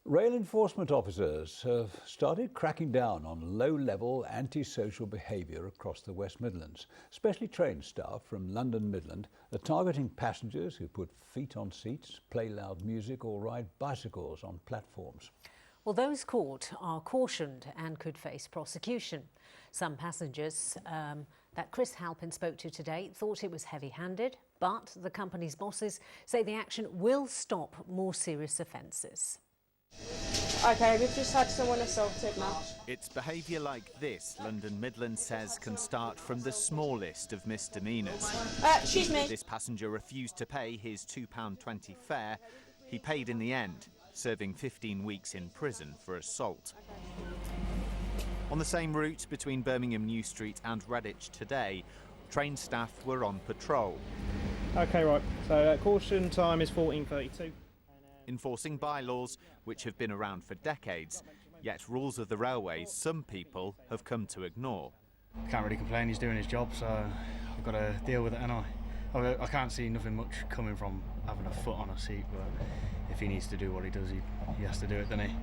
Rail enforcement officers have started cracking down on low-level antisocial behaviour across the West Midlands. Specially trained staff from London Midland are targeting passengers who put feet on seats, play loud music or ride bicycles on platforms. Well, those caught are cautioned and could face prosecution. Some passengers that Chris Halpin spoke to today thought it was heavy-handed, but the company's bosses say the action will stop more serious offences. OK, we've just had someone assaulted now. It's behaviour like this London Midland says can start from the smallest of misdemeanours. Excuse me. This passenger refused to pay his £2.20 fare. He paid in the end, serving 15 weeks in prison for assault. On the same route between Birmingham New Street and Redditch today, train staff were on patrol. OK, right, so caution time is 14:32. Enforcing bylaws which have been around for decades, yet rules of the railways some people have come to ignore. Can't really complain, he's doing his job, so I've got to deal with it, and I can't see nothing much coming from having a foot on a seat, but if he needs to do what he does, he has to do it, doesn't he?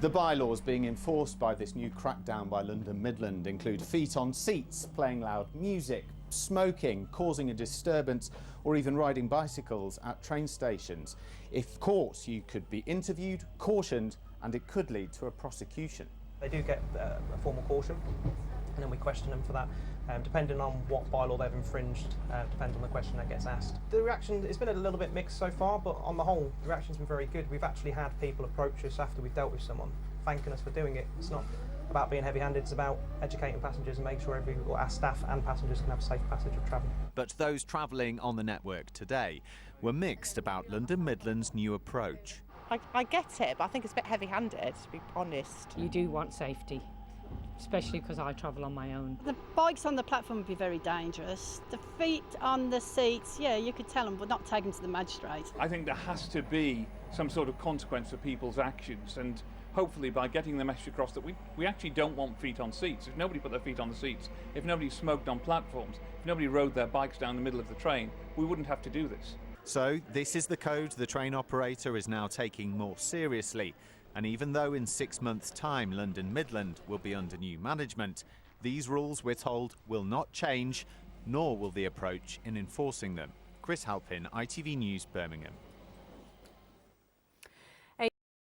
The bylaws being enforced by this new crackdown by London Midland include feet on seats, playing loud music, smoking, causing a disturbance, or even riding bicycles at train stations. If caught, you could be interviewed, cautioned, and it could lead to a prosecution. They do get a formal caution, and then we question them for that. Depending on what bylaw they've infringed, depends on the question that gets asked. The reaction, it's been a little bit mixed so far, but on the whole, the reaction's been very good. We've actually had people approach us after we've dealt with someone, thanking us for doing it. It's not about being heavy-handed, it's about educating passengers and making sure our staff and passengers can have a safe passage of travel. But those travelling on the network today were mixed about London Midland's new approach. I get it, but I think it's a bit heavy-handed, to be honest. You do want safety, especially because I travel on my own. The bikes on the platform would be very dangerous. The feet on the seats, yeah, you could tell them, but not take them to the magistrate. I think there has to be some sort of consequence for people's actions, and hopefully by getting the message across that we actually don't want feet on seats. If nobody put their feet on the seats, if nobody smoked on platforms, if nobody rode their bikes down the middle of the train, we wouldn't have to do this. So this is the code the train operator is now taking more seriously. And even though in 6 months' time London Midland will be under new management, these rules, we're told, will not change, nor will the approach in enforcing them. Chris Halpin, ITV News, Birmingham.